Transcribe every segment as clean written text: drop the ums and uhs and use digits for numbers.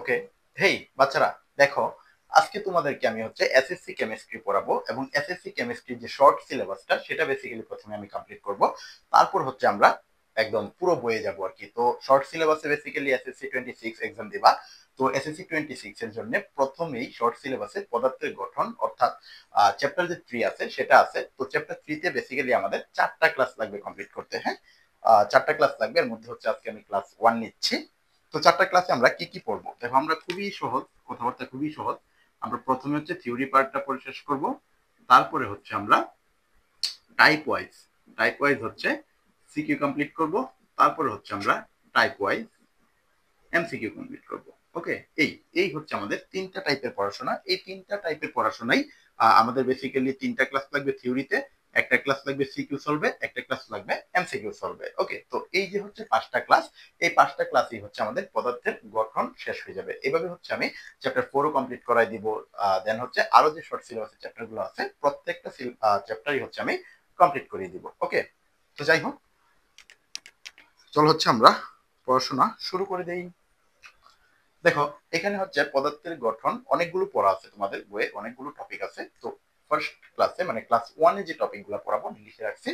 ওকে, হেই বাচ্চারা, দেখো আজকে তোমাদেরকে আমি হচ্ছে এসএসসি কেমিস্ট্রি পড়াবো এবং এসএসসি কেমিস্ট্রির যে শর্ট সিলেবাসটা সেটা বেসিক্যালি প্রথমে আমি কমপ্লিট করব। তারপর হচ্ছে আমরা একদম পুরো বইয়ে যাব আর কি। তো শর্ট সিলেবাসে বেসিক্যালি এসএসসি 26 এক্সাম দিবা। তো এসএসসি 26 এর জন্য প্রথমেই শর্ট সিলেবাসে পদার্থের গঠন অর্থাৎ চ্যাপ্টার যে 3 আছে সেটা আছে। তো চ্যাপ্টার 3 তে বেসিক্যালি আমাদের 4টা ক্লাস লাগবে কমপ্লিট করতে। হ্যাঁ, 4টা ক্লাস লাগবে, এর মধ্যে হচ্ছে আজকে আমি ক্লাস 1 নিচ্ছি। তো 4টা ক্লাসে আমরা কি কি পড়বো দেখো, আমরা খুবই সহজ, কথাবার্তা খুবই সহজ। আমরা প্রথমে হচ্ছে থিওরি পার্টটা পড়ে শেষ করব। তারপরে হচ্ছে আমরা টাইপ ওয়াইজ হচ্ছে সিকিউ কমপ্লিট করব। তারপরে হচ্ছে আমরা টাইপ ওয়াইজ এমসিকিউ কমপ্লিট করব। ওকে, এই এই হচ্ছে আমাদের 3টা টাইপের পড়াশোনা। এই 3টা টাইপের পড়াশোনাই আমাদের বেসিক্যালি 3টা ক্লাস লাগবে থিওরিতে, একটা ক্লাস লাগবে সিকিউ সলভে, একটা ক্লাস লাগবে এমসিকিউ সলভে। ওকে, তো এই যে হচ্ছে 5টা ক্লাস, এই 5টা ক্লাসই হচ্ছে আমাদের পদার্থের গঠন শেষ হয়ে যাবে। এভাবে হচ্ছে আমি চ্যাপ্টার 4ও কমপ্লিট করাই দিব। দেন হচ্ছে আরো যে শর্ট সিলেবাসের চ্যাপ্টার গুলো আছে প্রত্যেকটা চ্যাপ্টারই হচ্ছে আমি কমপ্লিট করিয়ে দিব। ওকে, তো যাই হোক, চল হচ্ছে আমরা পড়াশোনা শুরু করে দেই। দেখো, এখানে হচ্ছে পদার্থের গঠন অনেকগুলো পড়া আছে, তোমাদের বইয়ে অনেকগুলো টপিক আছে। তো ফার্স্ট ক্লাসে মানে ক্লাস 1 এ যে টপিক গুলো পড়াবো আমি লিখে রাখছি।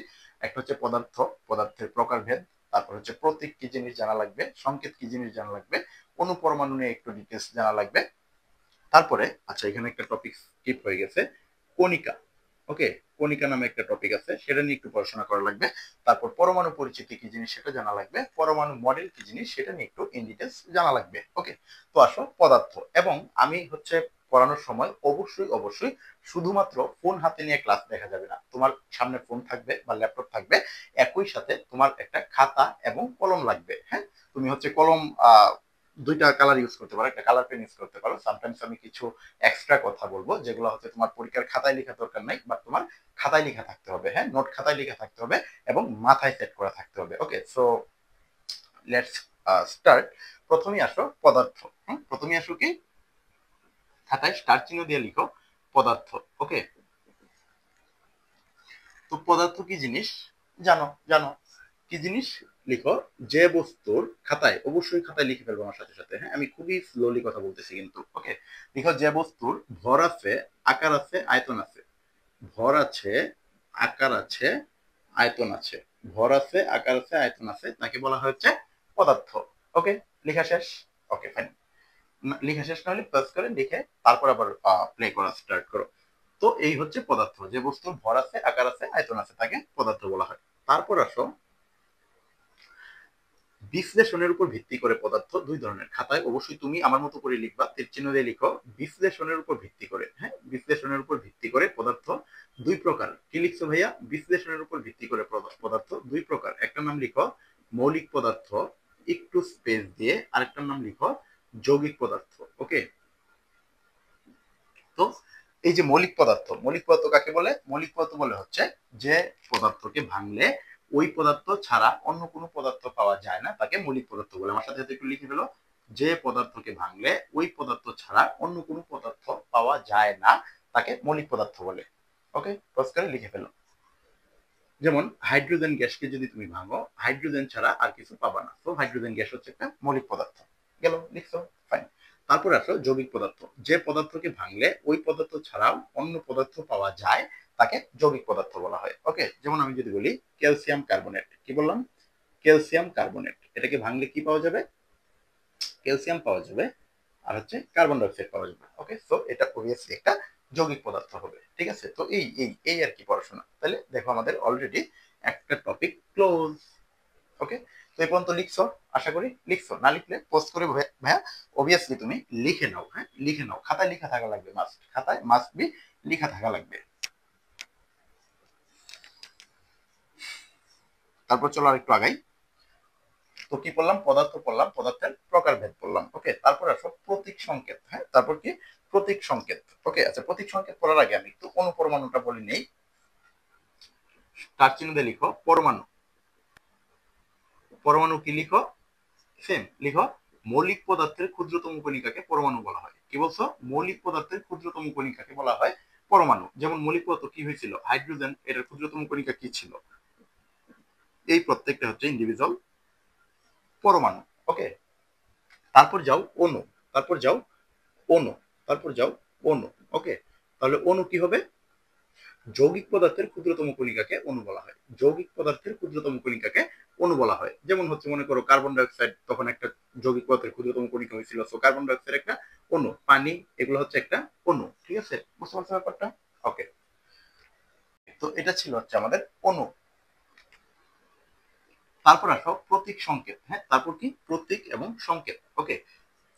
একটা হচ্ছে পদার্থ, পদার্থের প্রকারভেদ, তারপর হচ্ছে প্রতীক কি জিনিস জানা লাগবে, সংকেত কি জিনিস জানা লাগবে, অণু পরমাণু নিয়ে একটু ডিটেলস জানা লাগবে। তারপরে আচ্ছা, এখানে একটা টপিক স্কিপ হয়ে গেছে, কণিকা। ওকে, কণিকা নামে একটা টপিক আছে, সেটা নিয়ে একটু পড়াশোনা করা লাগবে। তারপর পরমাণু পরিচিতি কি জিনিস সেটা জানা লাগবে, পরমাণু মডেল কি জিনিস সেটা নিয়ে একটু ইন ডিটেলস জানা লাগবে। ওকে, তো আসো পদার্থ। এবং আমি হচ্ছে পড়ানোর সময় অবশ্যই অবশ্যই শুধুমাত্র ফোন হাতে নিয়ে ক্লাস দেখা যাবে না। তোমার সামনে ফোন থাকবে বা ল্যাপটপ থাকবে, একই সাথে তোমার একটা খাতা এবং কলম লাগবে। হ্যাঁ, তুমি হচ্ছে কলম 2টা কালার ইউজ করতে পারো, একটা কালার পেন ইউজ করতে পারো। সামটাইমস আমি কিছু এক্সট্রা কথা বলবো যেগুলো হচ্ছে তোমার পরীক্ষার খাতায় লেখা দরকার নাই, বাট তোমার খাতায় লেখা থাকতে হবে। হ্যাঁ, নোট খাতায় লেখা থাকতে হবে এবং মাথায় সেট করা থাকতে হবে। ওকে, সো লেটস স্টার্ট। প্রথমেই আসো পদার্থ। হ্যাঁ, প্রথমেই আসো কি, খাতায় স্টার চিহ্ন দিয়ে লিখো পদার্থ। ওকে, তো পদার্থ কি জিনিস জানো? জানো কি জিনিস? লিখো যে বস্তুর, খাতায় অবশ্যই খাতায় লিখে ফেলবো আমার সাথে সাথে। হ্যাঁ, আমি খুবই স্লোলি কথা বলতেছি কিন্তু। ওকে, লিখো যে বস্তুর ভর আছে, আকার আছে, আয়তন আছে। ভর আছে, আকার আছে, আয়তন আছে। ভর আছে, আকার আছে, আয়তন আছে, তাকে বলা হচ্ছে পদার্থ। ওকে, লেখা শেষ? ওকে, ফাইন। লেখা শেষ না হলে প্লাস করে লিখে তারপর আবার প্লে করা স্টার্ট করো। তো এই হচ্ছে পদার্থ, যে বস্তুর ভর আছে, আকার আছে, আয়তন আছে, তাকে পদার্থ বলা হয়। তারপর আসো বিশ্লেষণের উপর ভিত্তি করে পদার্থ 2 ধরনের। খাতায় অবশ্যই তুমি আমার মতো করে লিখবা, তীর চিহ্ন দিয়ে লিখো বিশ্লেষণের উপর ভিত্তি করে। হ্যাঁ, বিশ্লেষণের উপর ভিত্তি করে পদার্থ 2 প্রকার। কি লিখছো ভাইয়া? বিশ্লেষণের উপর ভিত্তি করে পদার্থ 2 প্রকার। একটা নাম লিখো মৌলিক পদার্থ, একটু স্পেস দিয়ে, আরেকটার নাম লিখো যৌগিক পদার্থ। ওকে, তো এই যে মৌলিক পদার্থ, মৌলিক পদার্থ কাকে বলে? মৌলিক পদার্থ বলে হচ্ছে যে পদার্থকে ভাঙলে ওই পদার্থ ছাড়া অন্য কোনো পদার্থ পাওয়া যায় না, তাকে মৌলিক পদার্থ বলে। আমার সাথে একটু লিখে ফেলো, যে পদার্থকে ভাঙলে ওই পদার্থ ছাড়া অন্য কোনো পদার্থ পাওয়া যায় না, তাকে মৌলিক পদার্থ বলে। ওকে, ক্রস করে লিখে ফেলো। যেমন হাইড্রোজেন গ্যাসকে যদি তুমি ভাঙো, হাইড্রোজেন ছাড়া আর কিছু পাবা না, তো হাইড্রোজেন গ্যাস হচ্ছে একটা মৌলিক পদার্থ। গেল, লিখছো? ফাইন। তারপর আসো যৌগিক পদার্থ। যে পদার্থকে ভাঙলে ওই পদার্থ ছাড়াও অন্য পদার্থ পাওয়া যায়, তাকে যৌগিক পদার্থ বলা হয়। ওকে, যেমন আমি যদি বলি ক্যালসিয়াম কার্বনেট, কি বললাম? ক্যালসিয়াম কার্বনেট, এটাকে ভাঙলে কি পাওয়া যাবে? ক্যালসিয়াম পাওয়া যাবে, আর হচ্ছে কার্বন ডাইঅক্সাইড পাওয়া যাবে। ওকে, সো এটা অবভিয়াসলি একটা যৌগিক পদার্থ হবে। ঠিক আছে, তো এই এই এই আর কি পড়াশোনা। তাহলে দেখো আমাদের অলরেডি একটা টপিক ক্লোজ। ওকে, তো এই পর্যন্ত লিখছো? আশা করি লিখছো। না লিখলে পোস্ট করে ভাইয়া অবভিয়াসলি তুমি লিখে নাও। হ্যাঁ, লিখে নাও, খাতায় লেখা থাকা লাগবে, মাস্ট, খাতায় মাস্ট বি লেখা থাকা লাগবে। তারপর চলো আর একটু আগাই। তো কি পড়লাম? পদার্থ পড়লাম, পদার্থের প্রকারভেদ পড়লাম। ওকে, তারপর আসো প্রতীক সংকেত। হ্যাঁ, তারপর কি? প্রতীক সংকেত। ওকে, আচ্ছা, প্রতীক সংকেত পড়ার আগে আমি একটু অনুপরমাণুটা বলে নেই। তার চিহ্ন দিয়ে লিখো পরমাণু। পরমাণু কি লিখো? সেম লিখো মৌলিক পদার্থের ক্ষুদ্রতম কণিকাকে পরমাণু বলা হয়। কি বলছো? মৌলিক পদার্থের ক্ষুদ্রতম কণিকাকে বলা হয় পরমাণু। যেমন মৌলিক পদার্থ কি হয়েছিল? হাইড্রোজেন, এটার ক্ষুদ্রতম কণিকা কি ছিল? এই প্রত্যেকটা হচ্ছে ইন্ডিভিজুয়াল পরমাণু। ওকে, তারপর যাও অণু। তারপর যাও অণু, তারপর যাও অণু। ওকে, তাহলে অণু কি হবে? যৌগিক পদার্থের ক্ষুদ্রতম কণিকাকে অণু বলা হয়। যৌগিক পদার্থের ক্ষুদ্রতম কণিকাকে অণু বলা হয়। যেমন হচ্ছে মনে করো কার্বন ডাইঅক্সাইড তখন একটা যৌগিক পদার্থের ক্ষুদ্রতম কণিকা হয়েছিল, সো কার্বন ডাইঅক্সাইড একটা অণু, পানি এগুলো হচ্ছে একটা অণু। ঠিক আছে, বুঝতে পারছো ব্যাপারটা? ওকে, তো এটা ছিল হচ্ছে আমাদের অণু। তারপর আসো প্রতীক সংকেত। হ্যাঁ, তারপর কি? প্রতীক এবং সংকেত। ওকে,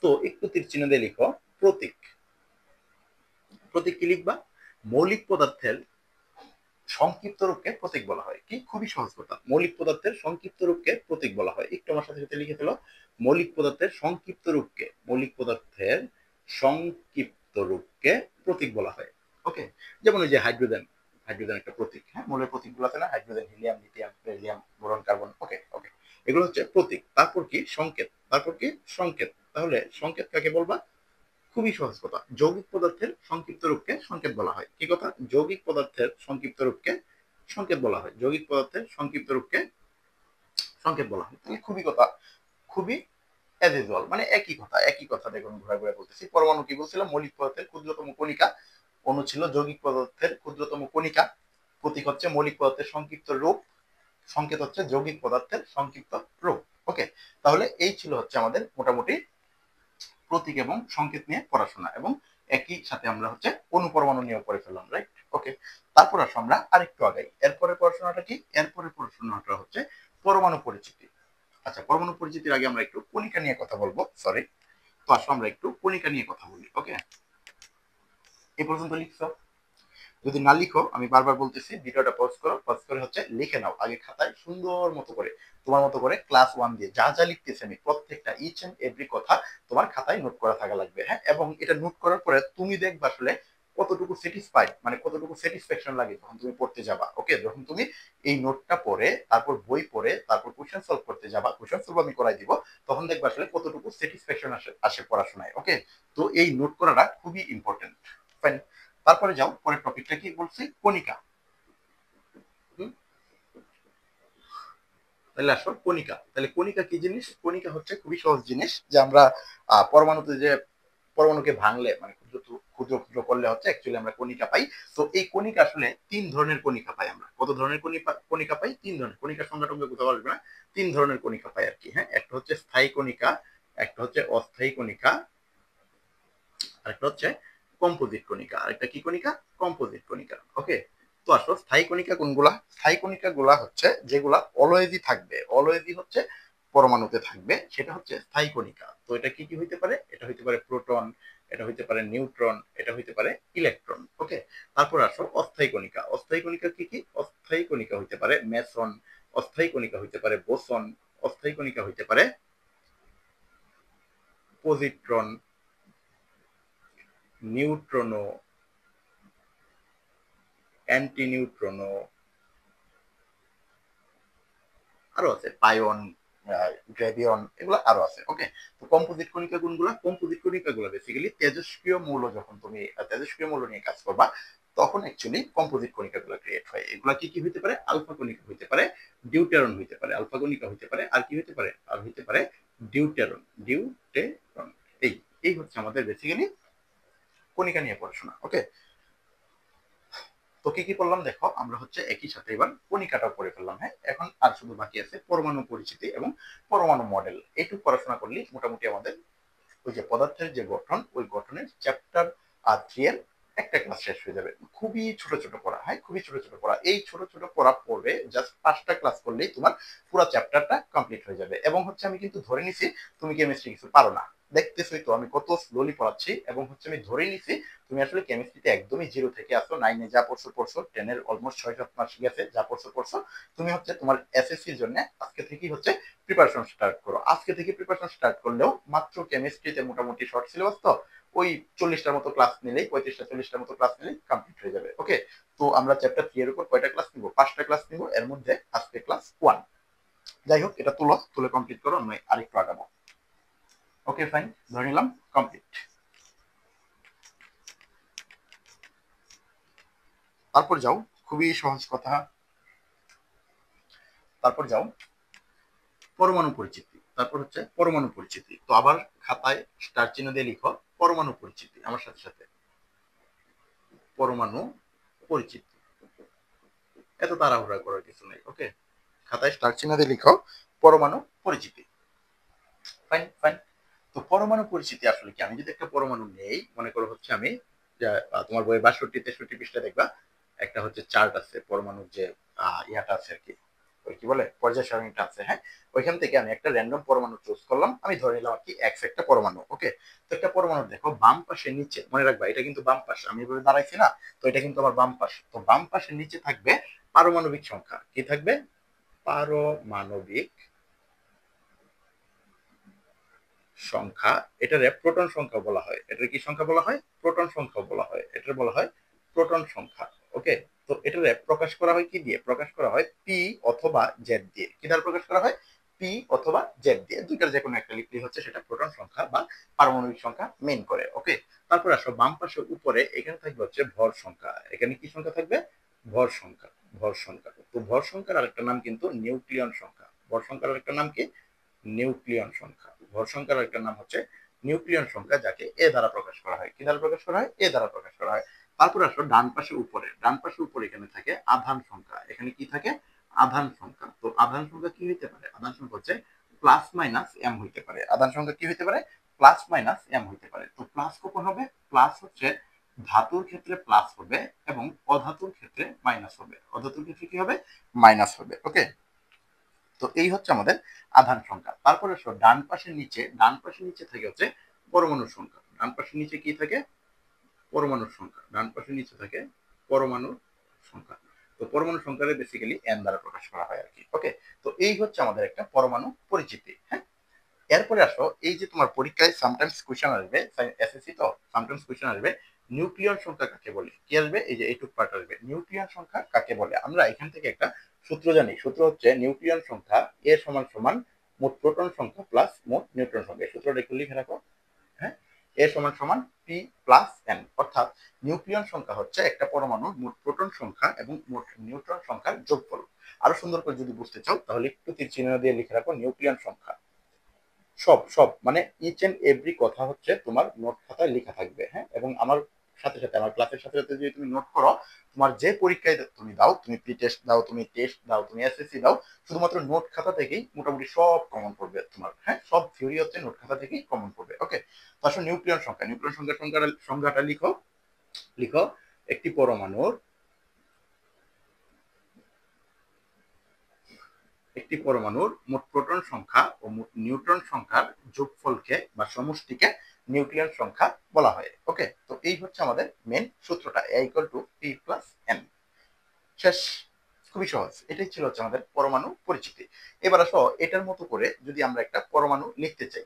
তো একটু তীর চিহ্ন দিয়ে লিখো প্রতীক। প্রতীক কি লিখবা? মৌলিক পদার্থের সংক্ষিপ্ত রূপকে প্রতীক বলা হয়। কি? খুবই সহজ কথা, মৌলিক পদার্থের সংক্ষিপ্ত রূপকে প্রতীক বলা হয়। একটু আমার সাথে সাথে লিখে ফেলো, মৌলিক পদার্থের সংক্ষিপ্ত রূপকে, মৌলিক পদার্থের সংক্ষিপ্ত রূপকে প্রতীক বলা হয়। ওকে, যেমন ওই যে হাইড্রোজেন, হাইড্রোজেন একটা প্রতীক। হ্যাঁ, মৌলের প্রতীকগুলো আছে না, hydrogen, helium, lithium, beryllium, boron, carbon. Okay okay, এগুলো হচ্ছে প্রতীক। তারপর কি? সংকেত। তারপর কি? সংকেত। তাহলে সংকেত কাকে বলবা? খুবই সহজ কথা, যৌগিক পদার্থের সংক্ষিপ্ত রূপকে সংকেত বলা হয়। কি কথা? যৌগিক পদার্থের সংক্ষিপ্ত রূপকে সংকেত বলা হয়। যৌগিক পদার্থের সংক্ষিপ্ত রূপকে সংকেত বলা হয়। তাহলে খুবই কথা, খুবই অ্যাজ ইউজুয়াল, মানে একই কথা, একই কথা। দেখুন ঘুরে ঘুরে বলতেছি। পরমাণু কি বলছিলাম? মৌলিক পদার্থের ক্ষুদ্রতম কণিকা। অণু ছিল যৌগিক পদার্থের ক্ষুদ্রতম কণিকা। প্রতীক হচ্ছে মৌলিক পদার্থের সংক্ষিপ্ত রূপ। সংকেত হচ্ছে যৌগিক পদার্থের সংক্ষিপ্ত রূপ। ওকে, তাহলে এই ছিল হচ্ছে আমাদের মোটামুটি প্রতীক এবং সংকেত নিয়ে পড়াশোনা, এবং একই সাথে আমরা হচ্ছে অনুপরমাণু নিয়ে পড়ে ফেললাম, রাইট? ওকে, তারপর আসো আমরা আরেকটু আগাই। এরপরে পড়াশোনাটা কি? এরপরে পড়াশোনাটা হচ্ছে পরমাণু পরিচিতি। আচ্ছা, পরমাণু পরিচিতির আগে আমরা একটু কণিকা নিয়ে কথা বলবো, সরি। তো আসো আমরা একটু কণিকা নিয়ে কথা বলি। ওকে, এই পর্যন্ত লিখছো? যদি না লিখো, আমি বারবার বলতেছি, ভিডিওটা পজ করো, পজ করে হচ্ছে লিখে নাও আগে খাতায় সুন্দর মতো করে, তোমার মতো করে ক্লাস 1 দিয়ে যা যা লিখতেছি আমি প্রত্যেকটা ইচ এন্ড এভরি কথা তোমার খাতায় নোট করা থাকা লাগবে। হ্যাঁ, এবং এটা নোট করার পরে তুমি দেখবা আসলে কতটুকু স্যাটিসফাইড, মানে কতটুকু স্যাটিসফ্যাকশন লাগে যখন তুমি পড়তে যাবা। ওকে, যখন তুমি এই নোটটা পড়ে তারপর বই পড়ে তারপর কোশ্চেন সলভ করতে যাবা, কোশ্চেন সলভ আমি করাই দিব, তখন দেখবা আসলে কতটুকু স্যাটিসফ্যাকশন আসে পড়াশোনায়। ওকে, তো এই নোট করাটা খুবই ইম্পর্টেন্ট। ফাইন, তারপরে যাও, পরের টপিকটা কি বলছি? কণিকা। তাহলে আসো কণিকা। তাহলে কণিকা কি জিনিস? কণিকা হচ্ছে খুবই সহজ জিনিস, যে আমরা পরমাণুতে যে পরমাণুকে ভাঙলে মানে ক্ষুদ্র ক্ষুদ্র ক্ষুদ্র করলে হচ্ছে অ্যাকচুয়ালি আমরা কণিকা পাই। তো এই কণিকা আসলে 3 ধরনের কণিকা পাই আমরা। কত ধরনের কণিকা পাই? 3 ধরনের। কণিকার সংখ্যা টঙ্কা কোথাও আসবে না, 3 ধরনের কণিকা পাই আর কি। হ্যাঁ, একটা হচ্ছে স্থায়ী কণিকা, একটা হচ্ছে অস্থায়ী কণিকা, আরেকটা হচ্ছে কম্পোজিট কণিকা। আরেকটা কি কণিকা? কম্পোজিট কণিকা। ওকে, তো আসো স্থায়ী কণিকা কোনগুলা? স্থায়ী কণিকা গুলা হচ্ছে যেগুলা অলওয়েজই থাকবে, অলওয়েজই হচ্ছে পরমাণুতে থাকবে, সেটা হচ্ছে স্থায়ী কণিকা। তো এটা কি কি হইতে পারে? এটা হইতে পারে প্রোটন, এটা হইতে পারে নিউট্রন, এটা হইতে পারে ইলেকট্রন। ওকে, তারপর আসো অস্থায়ী কণিকা। অস্থায়ী কণিকা কি কি? অস্থায়ী কণিকা হইতে পারে মেসন, অস্থায়ী কণিকা হইতে পারে বোসন, অস্থায়ী কণিকা হইতে পারে পজিট্রন, নিউট্রনো, অ্যান্টি নিউট্রনো, আরো আছে পাইয়ন, গ্রেভিয়ন, এগুলো আরো আছে। ওকে, তো কম্পোজিট কণিকা কোনগুলো? কম্পোজিট কণিকা গুলো বেসিক্যালি তেজস্ক্রিয় মৌল, যখন তুমি তেজস্ক্রিয় মৌল নিয়ে কাজ করবা তখন অ্যাকচুয়ালি কম্পোজিট কণিকা গুলো ক্রিয়েট হয়। এগুলা কি কি হইতে পারে? আলফা কণিকা হইতে পারে, ডিউটেরন হইতে পারে, আলফা কণিকা হইতে পারে, আর কি হইতে পারে? আর হইতে পারে ডিউটেরন, ডিউটেরন। এই এই হচ্ছে আমাদের বেসিক্যালি কণিকা নিয়ে পড়াশোনা। ওকে, তো কি কি করলাম দেখো, আমরা হচ্ছে একই সাথে এবার কণিকাটাও করে ফেললাম। হ্যাঁ, এখন আর শুধু বাকি আছে পরমাণু পরিচিতি এবং পরমাণু মডেল। এইটুকু পড়াশোনা করলে মোটামুটি আমাদের ওই যে পদার্থের যে গঠন, ওই গঠনের চ্যাপ্টার 3 এর একটা ক্লাস শেষ হয়ে যাবে। খুবই ছোট ছোট পড়া, হ্যাঁ খুবই ছোট ছোট পড়া। এই ছোট ছোট পড়া পড়বে জাস্ট 5টা ক্লাস করলেই তোমার পুরো চ্যাপ্টারটা কমপ্লিট হয়ে যাবে। এবং হচ্ছে আমি কিন্তু ধরে নিছি তুমি কেমিস্ট্রি কিছু পারো না, দেখতেছই তো আমি কত স্লোলি পড়াচ্ছি। এবং হচ্ছে আমি ধরে নিছি তুমি আসলে কেমিস্ট্রিতে একদমই জিরো থেকে আসো, 9-এ যা পড়ছো পড়ছো, 10-এর অলমোস্ট 6-7 মাস গেছে, যা পড়ছো পড়ছো। তুমি হচ্ছে তোমার এসএসসির জন্য আজকে থেকেই হচ্ছে প্রিপারেশন স্টার্ট করো। আজকে থেকে প্রিপারেশন স্টার্ট করলেও মাত্র কেমিস্ট্রিতে মোটামুটি শর্ট সিলেবাস তো, ওই 40টার মতো ক্লাস নিলেই, 35টা 40টার মতো ক্লাস নিলেই কমপ্লিট হয়ে যাবে। ওকে, তো আমরা চ্যাপ্টার 3 এর উপর কয়টা ক্লাস নিব? 5টা ক্লাস নিব, এর মধ্যে আজকে ক্লাস 1। যাই হোক, এটা তুলে কমপ্লিট করো, আমি আরেকটু আগাবো। ওকে ফাইন, ধরে নিলাম কমপ্লিট। তারপর যাও, খুবই সহজ কথা, তারপর যাও পরমাণু পরিচিতি। তারপর হচ্ছে পরমাণু পরিচিতি। তো আবার খাতায় স্টার চিহ্ন দিয়ে লিখো পরমাণু পরিচিতি আমার সাথে সাথে, পরমাণু পরিচিতি। এত তাড়াহুড়া করার কিছু নেই, ওকে। খাতায় স্টার চিহ্ন দিয়ে লিখো পরমাণু পরিচিতি। Fine fine. তো পরমাণু পরিচিতি আসলে কি? আমি যদি একটা পরমাণু নেই, মনে করো হচ্ছে আমি তোমার বইয়ের 62-63 পৃষ্ঠা দেখবা একটা হচ্ছে চার্ট আছে পরমাণুর যে ইয়াটা আছে আর কি, ওই কি বলে পর্যায় সারণীটা আছে, হ্যাঁ। ওইখান থেকে আমি একটা র্যান্ডম পরমাণু চুজ করলাম, আমি ধরে নিলাম আর কি এক্স একটা পরমাণু, ওকে। তো একটা পরমাণু দেখো বাম পাশে নিচে, মনে রাখবা এটা কিন্তু বাম পাশ, আমি এভাবে দাঁড়াইছি না, তো এটা কিন্তু আমার বাম পাশ। তো বাম পাশে নিচে থাকবে পারমাণবিক সংখ্যা, কি থাকবে? পারমাণবিক সংখ্যা। এটারে প্রোটন সংখ্যা বলা হয়। এটার কি সংখ্যা বলা হয়? প্রোটন সংখ্যা বলা হয়। এটার বলা হয় প্রোটন সংখ্যা, ওকে। তো এটারে প্রকাশ করা হয় কি দিয়ে? প্রকাশ করা হয় পি অথবা জেড দিয়ে। কি দ্বারা প্রকাশ করা হয়? পি অথবা জেড দিয়ে, দুইটার যে কোনো একটা লিখলেই হচ্ছে সেটা প্রোটন সংখ্যা বা পারমাণবিক সংখ্যা মেইন করে, ওকে। তারপর আসো বাম পাশে উপরে, এখানে থাকবে হচ্ছে ভর সংখ্যা। এখানে কি সংখ্যা থাকবে? ভর সংখ্যা। ভর সংখ্যা। তো ভর সংখ্যার আরেকটা নাম কিন্তু নিউক্লিয়ন সংখ্যা। ভর সংখ্যার আরেকটা নাম কি? নিউক্লিয়ন সংখ্যা। ভর সংখ্যার একটা নাম হচ্ছে নিউক্লিয়ন সংখ্যা, যাকে এ দ্বারা প্রকাশ করা হয়। কি দ্বারা প্রকাশ করা হয়? এ দ্বারা প্রকাশ করা হয়। তারপর আসো ডান পাশে উপরে, ডান পাশে উপরে এখানে থাকে আধান সংখ্যা। এখানে কি থাকে? আধান সংখ্যা। তো আধান সংখ্যা কি হইতে পারে? আধান সংখ্যা হচ্ছে প্লাস মাইনাস এম হইতে পারে। আধান সংখ্যা কি হইতে পারে? প্লাস মাইনাস এম হইতে পারে। তো প্লাস কখন হবে? প্লাস হচ্ছে ধাতুর ক্ষেত্রে প্লাস হবে এবং অধাতুর ক্ষেত্রে মাইনাস হবে। অধাতুর ক্ষেত্রে কি হবে? মাইনাস হবে, ওকে। তো এই হচ্ছে আমাদের আধান সংখ্যা। তারপরে ডান পাশের নিচে, ডান পাশের নিচে থাকে হচ্ছে পরমাণুর সংখ্যা। ডান পাশের নিচে কি থাকে? পরমাণুর সংখ্যা। ডান পাশের নিচে থাকে পরমাণুর সংখ্যা। তো পরমাণু সংখ্যাটা বেসিক্যালি এন দ্বারা প্রকাশ করা হয় আর কি, ওকে। তো এই হচ্ছে আমাদের একটা পরমাণু পরিচিতি, হ্যাঁ। এরপরে আসো, এই যে তোমার পরীক্ষায় সামটাইমস কোশ্চেন আসবে, এসএসসি তো সামটাইমস কোশ্চেন আসবে, নিউক্লিয়ন সংখ্যা কাকে বলে? কি আসবে? এই যে এইটুক পার্ট আসবে, নিউক্লিয়ন সংখ্যা কাকে বলে। আমরা এখান থেকে একটা সূত্র জানি। সূত্র হচ্ছে নিউক্লিয়ন সংখ্যা এ সমান সমান মোট প্রোটন সংখ্যা প্লাস মোট নিউট্রন সংখ্যা। সূত্রটা একটু লিখে রাখো, হ্যাঁ। এ সমান সমান পি প্লাস এন, অর্থাৎ নিউক্লিয়ন সংখ্যা হচ্ছে একটা পরমাণুর মোট প্রোটন সংখ্যা এবং মোট নিউট্রন সংখ্যার যোগফল। আরো সুন্দর করে যদি বুঝতে চাও তাহলে একটু তীর চিহ্ন দিয়ে লিখে রাখো নিউক্লিয়ন সংখ্যা। সব সব মানে ইচ এন্ড এভরি কথা হচ্ছে তোমার নোট খাতায় লেখা থাকবে, হ্যাঁ। এবং আমার সাথে সাথে, আমার ক্লাসের সাথে সাথে যদি তুমি নোট করো, তোমার যে পরীক্ষায় তুমি দাও, তুমি প্রি টেস্ট দাও, তুমি টেস্ট দাও, তুমি এসএসসি দাও, শুধুমাত্র নোট খাতা থেকেই মোটামুটি সব কমন পড়বে তোমার, হ্যাঁ। সব থিওরি হচ্ছে নোট খাতা থেকেই কমন পড়বে, ওকে। তো আসলে নিউক্লিয়ন সংখ্যা, নিউক্লিয়ন সংখ্যাটা লিখো। লিখো একটি পরমাণুর, একটি পরমাণুর মোট প্রোটন সংখ্যা ও মোট নিউট্রন সংখ্যার যোগফলকে বা সমষ্টিকে নিউক্লিয়ন সংখ্যা বলা হয়, ওকে। তো এই হচ্ছে আমাদের মেন সূত্রটা, A equal to P plus N. শেষ। খুবই সহজ। এটাই ছিল হচ্ছে আমাদের পরমাণু পরিচিতি। এবার আসো এটার মতো করে যদি আমরা একটা পরমাণু লিখতে চাই।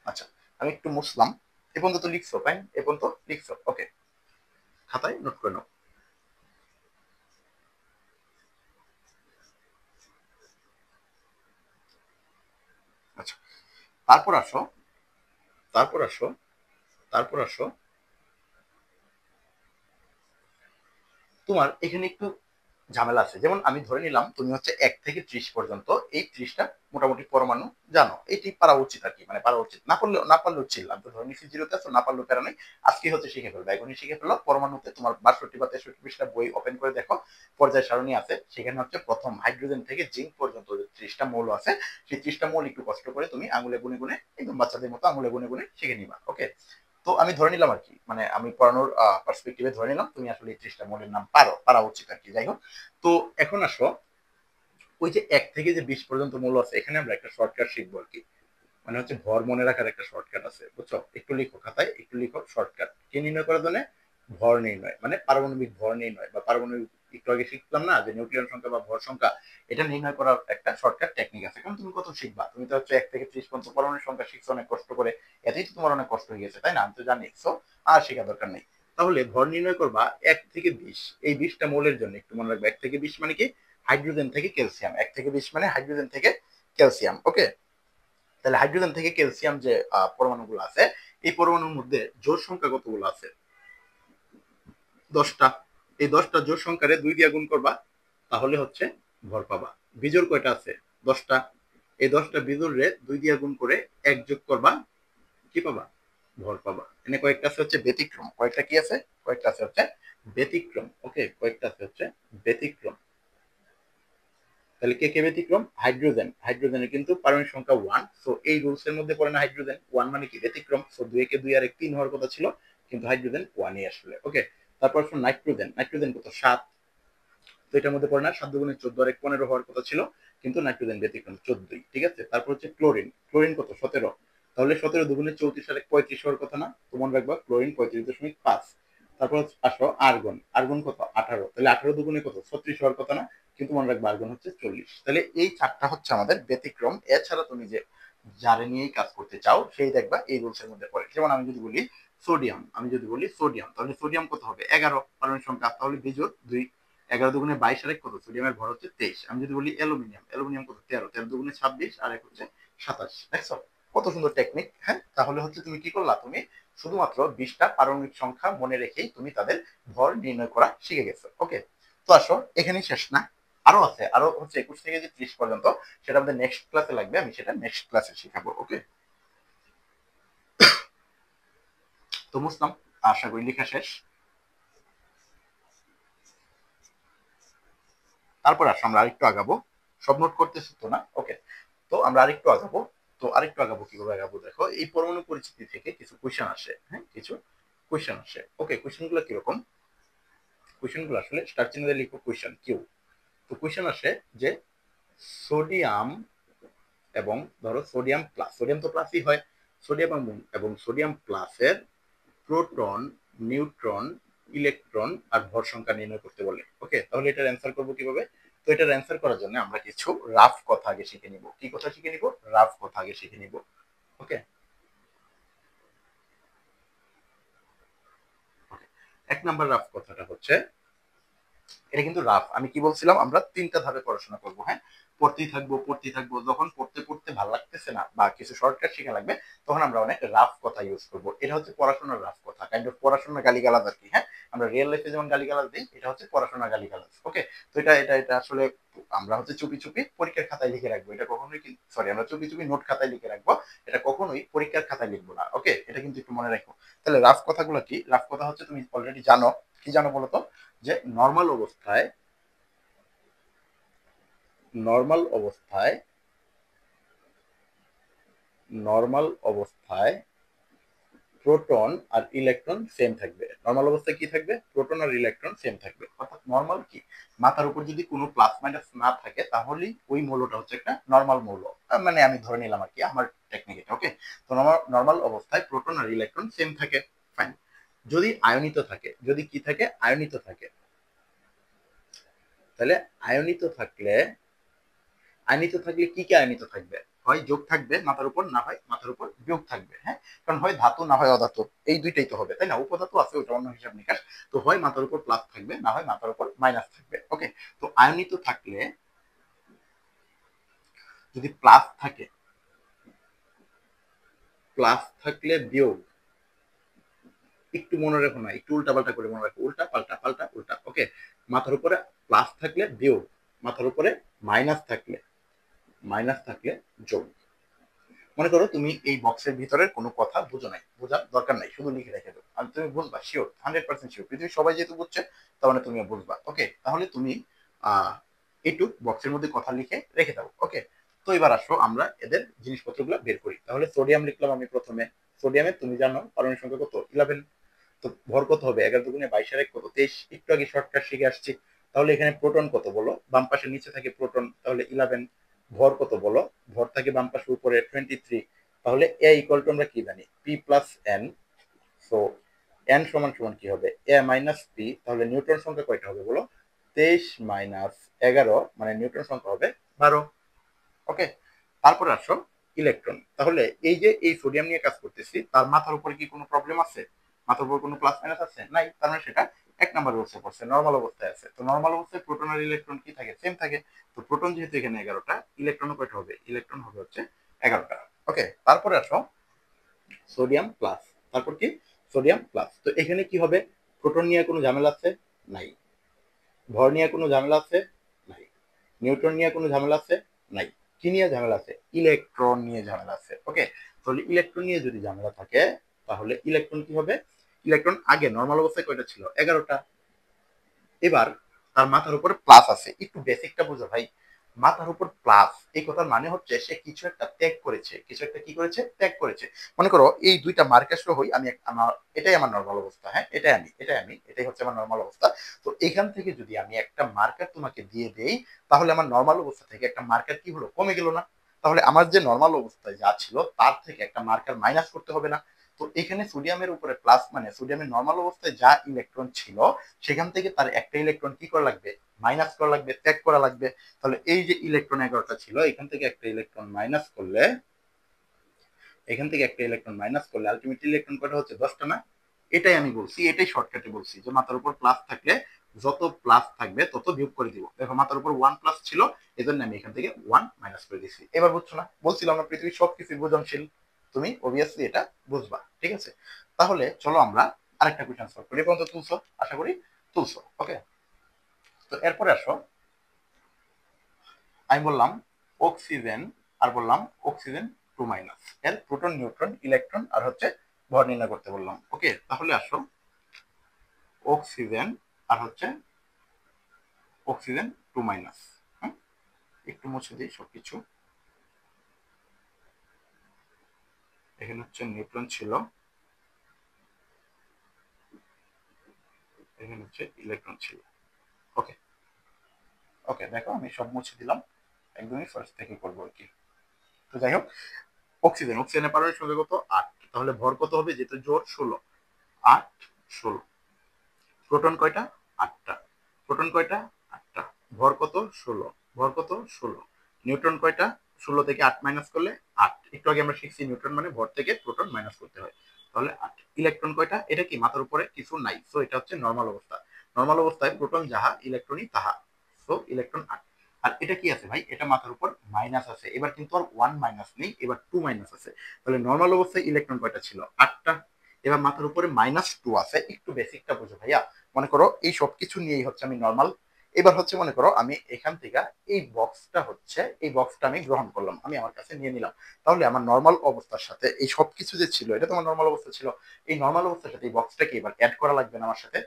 আচ্ছা, আমি একটু মুছলাম। এ পর্যন্ত তো লিখছো, ফাইন, এ পর্যন্ত লিখছো, ওকে। খাতায় নোট করে নাও। আচ্ছা, তারপর আসো, তারপর আসো, তারপর আসো তোমার এখানে একটু ঝামেলা আছে। যেমন আমি ধরে নিলাম তুমি হচ্ছে 1 থেকে 30 পর্যন্ত এই 30টা মোটামুটি পরমাণু জানো, এটি পারা উচিত আর কি, মানে পারা উচিত, না পারলে না পারলেও ছিল। আমি তো ধরে নিচ্ছি জিরোতে আছো, না পারলেও প্যারা নেই, আজকে হচ্ছে শিখে ফেলবে, এখনই শিখে ফেলো। পরমাণুতে তোমার 62 বা 63 পৃষ্ঠা বই ওপেন করে দেখো, পর্যায় সারণী আছে, সেখানে হচ্ছে প্রথম হাইড্রোজেন থেকে জিঙ্ক পর্যন্ত যে 30টা মৌল আছে, সেই 30টা মৌল একটু কষ্ট করে তুমি আঙুলে গুনে গুনে, একদম বাচ্চাদের মতো আঙুলে গুনে গুনে শিখে নিবা, ওকে। তো আমি ধরে নিলাম আর কি, মানে আমি পড়ানোর পার্সপেক্টিভে ধরে নিলাম তুমি আসলে এই 30টা মৌলের নাম পারো, পারা উচিত আর কি। যাই হোক, তো এখন আসো, ওই যে 1 থেকে 20 পর্যন্ত মৌল আছে, এখানে আমরা একটা শর্টকাট শিখবো আর কি। মানে হচ্ছে ভর মনে রাখার একটা শর্টকাট আছে, বুঝছো? একটু লিখো খাতায়, একটু লিখো শর্টকাট। কি নির্ণয় করার জন্য? ভর নির্ণয়, মানে পারমাণবিক ভর নির্ণয় বা পারমাণবিক, একটু আগে শিখলাম না যে নিউক্লিয়ন সংখ্যা বা ভর সংখ্যা, এটা নির্ণয় করার একটা শর্টকাট টেকনিক আছে। কারণ তুমি কত শিখবা, তুমি তো হচ্ছে 1 থেকে 30 পর্যন্ত পরমাণুর সংখ্যা শিখছো অনেক কষ্ট করে, এতেই তো তোমার অনেক কষ্ট হয়ে গেছে, তাই না? আমি তো জানি, সো আর শেখা দরকার নেই। তাহলে ভর নির্ণয় করবা 1 থেকে 20, এই 20টা মৌলের জন্য একটু মনে রাখবে। 1 থেকে 20 মানে কি? হাইড্রোজেন থেকে ক্যালসিয়াম। 1 থেকে 20 মানে হাইড্রোজেন থেকে ক্যালসিয়াম, ওকে। তাহলে হাইড্রোজেন থেকে ক্যালসিয়াম যে পরমাণুগুলো আছে, এই পরমাণুর মধ্যে জোড় সংখ্যা কতগুলো আছে? 10টা। এই 10টা জোড় সংখ্যারে 2 দিয়ে গুণ করবা, তাহলে হচ্ছে ভর পাবা। বিজোড় কয়টা আছে? 10টা। এই 10টা বিজোড়রে 2 দিয়ে গুণ করে 1 যোগ করবা, কি পাবা? ভর পাবা। এখানে কয়েকটা আছে হচ্ছে ব্যতিক্রম, কয়েকটা কি আছে? কয়েকটা আছে হচ্ছে ব্যতিক্রম। ওকে, কয়েকটা আছে হচ্ছে ব্যতিক্রম। তাহলে কে কে ব্যতিক্রম? হাইড্রোজেন। হাইড্রোজেনের কিন্তু পারমাণবিক সংখ্যা 1, সো এই রুলস এর মধ্যে পড়ে না হাইড্রোজেন। 1 মানে কি? ব্যতিক্রম। সো 2 কে 2 আর 1 3 হওয়ার কথা ছিল, কিন্তু হাইড্রোজেন 1 ই আসলে। ওকে, তারপর আসলে নাইট্রোজেন। নাইট্রোজেন কত? 7। তো এটার মধ্যে পড়ে না, 7 দুগুণে 14 আর 1 15 হওয়ার কথা ছিল, কিন্তু নাইট্রোজেন ব্যতিক্রম 14। ঠিক আছে, তারপর হচ্ছে ক্লোরিন। ক্লোরিন কত? 17। তাহলে 17 দুগুণে 34 আর 1 35 হওয়ার কথা না? তো মনে রাখবা ক্লোরিন 35.5। তারপর আসো আর্গন। আর্গন কত? 18। তাহলে 18 দুগুণে কত? 36 হওয়ার কথা না? কিন্তু মনে রাখবা আর্গন হচ্ছে 40। তাহলে এই চারটা হচ্ছে আমাদের ব্যতিক্রম। এছাড়া তুমি যে যারে নিয়েই কাজ করতে চাও সেই দেখবা এই রুলস এর মধ্যে পড়ে। যেমন আমি যদি বলি সোডিয়াম, তাহলে সোডিয়াম কত হবে? 11 পারমাণবিক সংখ্যা, তাহলে বিজোড় 2। 11 দুগুণে 22 আর 1 কত? সোডিয়ামের ভর হচ্ছে 23। আমি যদি বলি অ্যালুমিনিয়াম, অ্যালুমিনিয়াম কত? 13। 13 দুগুণে 26 আর 1 হচ্ছে 27। দেখছো কত সুন্দর টেকনিক? হ্যাঁ, তাহলে হচ্ছে তুমি কি করলা? তুমি শুধুমাত্র 20টা পারমাণবিক সংখ্যা মনে রেখেই তুমি তাদের ভর নির্ণয় করা শিখে গেছো। ওকে, তো আসো এখানেই শেষ না, আরো আছে, আরো হচ্ছে 21 থেকে যে 30 পর্যন্ত, সেটা আমাদের নেক্সট ক্লাসে লাগবে, আমি সেটা নেক্সট ক্লাসে শিখাবো। ওকে, তো বুঝলাম, আশা করি লেখা শেষ। তারপর আসো আমরা আরেকটু আগাবো। সব নোট করতেছি তো না? ওকে, তো আমরা আরেকটু আগাবো। তো আরেকটু আগাবো, কিভাবে আগাবো দেখো। এই পরমাণু পরিচিতি থেকে কিছু কোয়েশ্চেন আসে। হ্যাঁ, কিছু কোয়েশ্চেন আসে। ওকে, কোয়েশ্চেন গুলো কিরকম? কোয়েশ্চেন গুলো আসলে স্টার চিহ্ন দিয়ে লিখবো কোয়েশ্চেন কিউ। তো কোয়েশ্চেন আসে যে সোডিয়াম এবং ধরো সোডিয়াম প্লাস, সোডিয়াম তো প্লাসই হয়, সোডিয়াম এবং সোডিয়াম প্লাসের প্রোটন, নিউট্রন, ইলেকট্রন আর ভর সংখ্যা নির্ণয় করতে বলে। ওকে, তাহলে এটার অ্যান্সার করবো কিভাবে? তো এটার অ্যান্সার করার জন্য আমরা কিছু রাফ কথা আগে শিখে নিব। কি কথা শিখে নিব? রাফ কথা আগে শিখে নিব। ওকে, এক নাম্বার রাফ কথাটা হচ্ছে, এটা কিন্তু রাফ। আমি কি বলছিলাম? আমরা 3টা ধাপে পড়াশোনা করব। হ্যাঁ, পড়তেই থাকবো, যখন পড়তে পড়তে ভালো লাগতেছে না বা কিছু শর্টকাট শেখা লাগবে, তখন আমরা অনেক রাফ কথা ইউজ করব। এটা হচ্ছে পড়াশোনার রাফ কথা, কাইন্ড অফ পড়াশোনার গালিগালাজ আর কি। হ্যাঁ, আমরা রিয়েল লাইফে যেমন গালিগালাজ দিই, এটা হচ্ছে পড়াশোনার গালিগালাজ। ওকে, তো এটা আসলে আমরা হচ্ছে চুপি চুপি পরীক্ষার খাতায় লিখে রাখবো। এটা কখনোই, সরি, আমরা চুপি চুপি নোট খাতায় লিখে রাখবো, এটা কখনোই পরীক্ষার খাতায় লিখবো না। ওকে, এটা কিন্তু একটু মনে রাখো। তাহলে রাফ কথাগুলো কি? রাফ কথা হচ্ছে, তুমি অলরেডি জানো। কি জানো বলতো? যে নর্মাল অবস্থায় নর্মাল অবস্থায় প্রোটন আর ইলেকট্রন সেম থাকবে। নর্মাল অবস্থায় কি থাকবে? প্রোটন আর ইলেকট্রন সেম থাকবে। অর্থাৎ নর্মাল কি? মাথার উপর যদি কোনো প্লাস মাইনাস না থাকে, তাহলেই ওই মৌলটা হচ্ছে একটা নর্মাল মৌল। মানে আমি ধরে নিলাম আর কি, আমার টেকনিক এটা। ওকে, তো নর্মাল অবস্থায় প্রোটন আর ইলেকট্রন সেম থাকে, ফাইন। যদি আয়নিত থাকে, যদি কি থাকে? আয়নিত থাকে। তাহলে আয়নিত থাকলে, আয়নিত থাকলে কি কি আয়নিত থাকবে? হয় যোগ থাকবে মাথার উপর, না হয় মাথার উপর বিয়োগ থাকবে। হ্যাঁ, কারণ হয় ধাতু না হয় অধাতু, এই দুইটাই তো হবে, তাই না? উপধাতু আছে, ওটা অন্য হিসাব নিকাশ। তো হয় মাথার উপর প্লাস থাকবে, না হয় মাথার উপর মাইনাস থাকবে। ওকে, তো আয়নিত থাকলে, যদি প্লাস থাকে, প্লাস থাকলে বিয়োগ, একটু মনে রাখো না, একটু উল্টা পাল্টা করে মনে রাখো, উল্টা পাল্টা পাল্টা উল্টা। ওকে, মাথার উপরে প্লাস থাকলে বিয়োগ, মাথার উপরে মাইনাস থাকলে যোগ। মনে করো তুমি এই বক্সের ভিতরের কোনো কথা বুঝো নাই, বোঝার দরকার নাই, শুধু লিখে রেখে দাও, আর তুমি বুঝবা শিওর, 100% শিওর। পৃথিবীর সবাই যেহেতু বুঝছে, তার মানে তুমিও বুঝবা। ওকে, তাহলে তুমি একটু বক্সের মধ্যে কথা লিখে রেখে দাও। ওকে, তো এবার আসো আমরা এদের জিনিসপত্রগুলো বের করি। তাহলে সোডিয়াম লিখলাম আমি প্রথমে। সোডিয়ামে তুমি জানো পারমাণবিক সংখ্যা কত? 11। তো ভর কত হবে? 11 দুগুণে 22 আর 1 কত? 23। একটু আগে শর্টকাট শিখে আসছি। তাহলে এখানে প্রোটন কত বলো? বাম পাশে নিচে থাকে প্রোটন, তাহলে 11। ভর কত বলো? ভর থাকে বাম পাশে উপরে 23। তাহলে এ ইকুয়াল টু আমরা কি জানি? P plus N. So N সমান সমান কি হবে? এ মাইনাস পি। তাহলে নিউটন সংখ্যা কয়টা হবে বলো? 23 মাইনাস 11, মানে নিউটন সংখ্যা হবে 12। ওকে, তারপরে আসো ইলেকট্রন। তাহলে এই যে এই সোডিয়াম নিয়ে কাজ করতেছি, তার মাথার উপরে কি কোনো প্রবলেম আছে? মাথার উপর কোনো প্লাস মাইনাস আছে? নাই, তার মানে সেটা 1 নাম্বার অবস্থায় পড়ছে, নর্মাল অবস্থায় আছে। তো নর্মাল অবস্থায় প্রোটন আর ইলেকট্রন কি থাকে? সেম থাকে। তো প্রোটন যেহেতু এখানে 11টা, ইলেকট্রন কয়টা হবে? ইলেকট্রন হবে হচ্ছে 11টা। ওকে, তারপরে আসো সোডিয়াম প্লাস। তারপর কি? Sodium plus. তো এখানে কি হবে? প্রোটন নিয়ে কোনো ঝামেলা আছে? নাই। ভর নিয়ে কোনো ঝামেলা আছে? নাই। নিউট্রন নিয়ে কোনো ঝামেলা আছে? নাই। কি নিয়ে ঝামেলা আছে? ইলেকট্রন নিয়ে ঝামেলা আছে। ওকে, তাহলে ইলেকট্রন নিয়ে যদি ঝামেলা থাকে তাহলে ইলেকট্রন কি হবে? ইলেকট্রন আগে নর্মাল অবস্থায় কয়টা ছিল? 11টা। এবার তার মাথার উপরে প্লাস আছে। একটু বেসিকটা বুঝো ভাই, মাথার উপর প্লাস এই কথার মানে হচ্ছে সে কিছু একটা ত্যাগ করেছে, কিছু একটা কি করেছে? ত্যাগ করেছে। মনে করো এই দুইটা মার্কার সহ হই আমি, আমার এটাই আমার নর্মাল অবস্থা, হ্যাঁ এটাই হচ্ছে আমার নর্মাল অবস্থা। তো এখান থেকে যদি আমি একটা মার্কার তোমাকে দিয়ে দেই তাহলে আমার নর্মাল অবস্থা থেকে একটা মার্কার কি হলো? কমে গেল না? তাহলে আমার যে নর্মাল অবস্থায় যা ছিল তার থেকে একটা মার্কার মাইনাস করতে হবে না? তো এখানে সোডিয়ামের উপরে প্লাস মানে সোডিয়ামের নর্মাল অবস্থায় যা ইলেকট্রন ছিল সেখান থেকে তার একটা ইলেকট্রন কি করা লাগবে? মাইনাস করা লাগবে, ত্যাগ করা লাগবে। তাহলে এই যে ইলেকট্রন 11টা ছিল এখান থেকে একটা ইলেকট্রন মাইনাস করলে, আলটিমেটলি ইলেকট্রন কয়টা হচ্ছে? 10টা না? এটাই আমি বলছি, এটাই শর্টকাটে বলছি যে মাথার উপর প্লাস থাকলে যত প্লাস থাকবে তত বিয়োগ করে দিব। দেখো মাথার উপর 1 প্লাস ছিল, এজন্য আমি এখান থেকে 1 মাইনাস করে দিছি। এবার বুঝছো না? বলছিলাম না পৃথিবীর সবকিছু বোঝনশীল, তুমি অবভিয়াসলি এটা বুঝবা। ঠিক আছে, তাহলে চলো আমরা আরেকটা কোয়েশ্চেন সলভ করি। পর্যন্ত তুলছো? আশা করি তুলছো। ওকে, তো এরপরে আসো, আমি বললাম অক্সিজেন, আর বললাম অক্সিজেন 2 এর প্রোটন, নিউট্রন, ইলেকট্রন আর হচ্ছে ভর নির্ণয় করতে বললাম। ওকে, তাহলে আসো অক্সিজেন আর হচ্ছে অক্সিজেন 2 একটু মুছে দিই সবকিছু। এখানে হচ্ছে নিউট্রন ছিল, এখানে হচ্ছে ইলেকট্রন ছিল। ওকে, ওকে দেখো আমি সব মুছে দিলাম, একদমই ফার্স্ট থেকে করবো আর কি। তো যাই হোক, অক্সিজেনের পারমাণবিক সংখ্যা কত? 8। তাহলে ভর কত হবে? যেহেতু জোর 16, 8 16। প্রোটন কয়টা? 8টা। প্রোটন কয়টা? 8টা। ভর কত? 16। ভর কত? 16। নিউট্রন কয়টা? 16 থেকে 8 মাইনাস করলে 8। একটু আগে আমরা শিখছি নিউট্রন মানে ভর থেকে প্রোটন মাইনাস করতে হয়। তাহলে 8। ইলেকট্রন কয়টা? এটা কি মাথার উপরে কিছু নাই, সো এটা হচ্ছে নর্মাল অবস্থা। নর্মাল অবস্থায় প্রোটন যাহা ইলেকট্রনই তাহা, সো ইলেকট্রন 8। আর এটা কি আছে ভাই? এটা মাথার উপর মাইনাস আছে। এবার কিন্তু আর 1 মাইনাস নেই, এবার 2 মাইনাস আছে। তাহলে নর্মাল অবস্থায় ইলেকট্রন কয়টা ছিল? 8টা। এবার মাথার উপরে -2 আছে। একটু বেসিকটা বুঝো ভাইয়া। মনে করো এই সবকিছু নিয়েই হচ্ছে আমি নর্মাল। এবার হচ্ছে মনে করো আমি এখান থেকে এই বক্সটা আমি গ্রহণ করলাম, আমি আমার কাছে নিয়ে নিলাম। তাহলে আমার নর্মাল অবস্থার সাথে এই সবকিছু যে ছিল এটা তোমার নর্মাল অবস্থা ছিল, এই নর্মাল অবস্থার সাথে এই বক্সটাকে এবার অ্যাড করা লাগবে না? আমার সাথে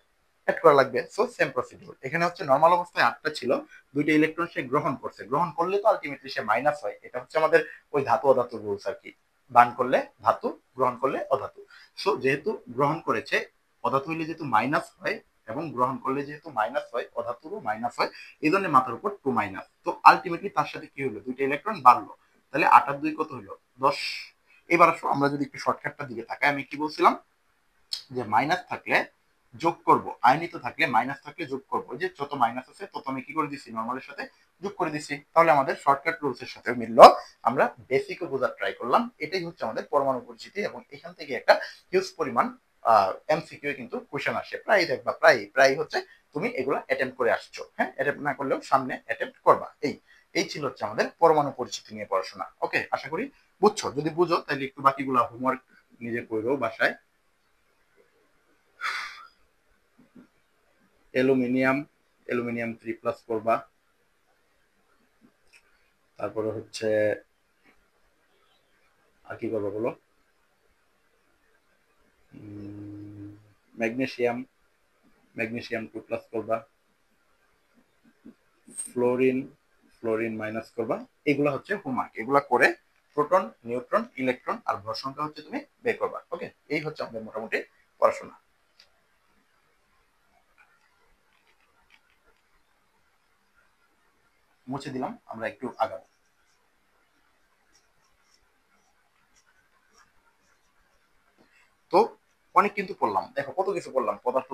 অ্যাড করা লাগবে। সো সেম প্রসিডিউর, এখানে হচ্ছে নর্মাল অবস্থায় 8টা ছিল, দুইটা ইলেকট্রন সে গ্রহণ করছে, গ্রহণ করলে তো আলটিমেটলি সে মাইনাস হয়। এটা হচ্ছে আমাদের ওই ধাতু অধাতু রুলস আর কি, দান করলে ধাতু, গ্রহণ করলে অধাতু। সো যেহেতু গ্রহণ করেছে, অধাতু হইলে যেহেতু মাইনাস হয় এবং গ্রহণ করলে যেহেতু মাইনাস হয়, অধাতুরও মাইনাস হয়, এই জন্য মাথার উপর 2 তো আলটিমেটলি তার সাথে কি হলো? দুইটা ইলেকট্রন বাড়লো। তাহলে 8 আর 2 কত হলো? 10। এবার আসো আমরা যদি একটু শর্টকাটটা দিকে তাকাই, আমি কি বলছিলাম যে মাইনাস থাকলে যোগ করব, আয়নিত থাকলে মাইনাস থাকলে যোগ করব। যে যত মাইনাস আছে তত আমি কি করে দিছি? নর্মালের সাথে যোগ করে দিছি। তাহলে আমাদের শর্টকাট রুলস এর সাথে মিললো। আমরা বেসিকও বোঝার ট্রাই করলাম। এটাই হচ্ছে আমাদের পরমাণু পরিচিতি, এবং এখান থেকে একটা হিউজ পরিমাণ এমসিকিউ কিন্তু কোশ্চেন আসে প্রায়, দেখবা প্রায় প্রায় হচ্ছে তুমি এগুলা অ্যাটেম্প করে আসছো। হ্যাঁ, অ্যাটেম্প না করলেও সামনে অ্যাটেম্প করবা। এই ছিল হচ্ছে আমাদের পরমাণু পরিচিতি নিয়ে পড়াশোনা। ওকে, আশা করি বুঝছো। যদি বুঝো তাহলে একটু বাকিগুলা হোমওয়ার্ক নিজে করো বাসায়। অ্যালুমিনিয়াম, অ্যালুমিনিয়াম 3+ করবা। তারপরে হচ্ছে আর কি করবো বলো? ম্যাগনেসিয়াম, ম্যাগনেসিয়াম 2+ করবা। ফ্লোরিন, ফ্লোরিন মাইনাস করবা। এগুলা হচ্ছে হোমওয়ার্ক, এগুলা করে প্রোটন, নিউট্রন, ইলেকট্রন আর ভর সংখ্যা হচ্ছে তুমি বের করবা। ওকে, এই হচ্ছে আমাদের মোটামুটি পড়াশোনা। মুছে দিলাম, আমরা একটু আগাবো। তো অনেক কিন্তু পড়লাম, দেখো কত কিছু পড়লাম, পদার্থ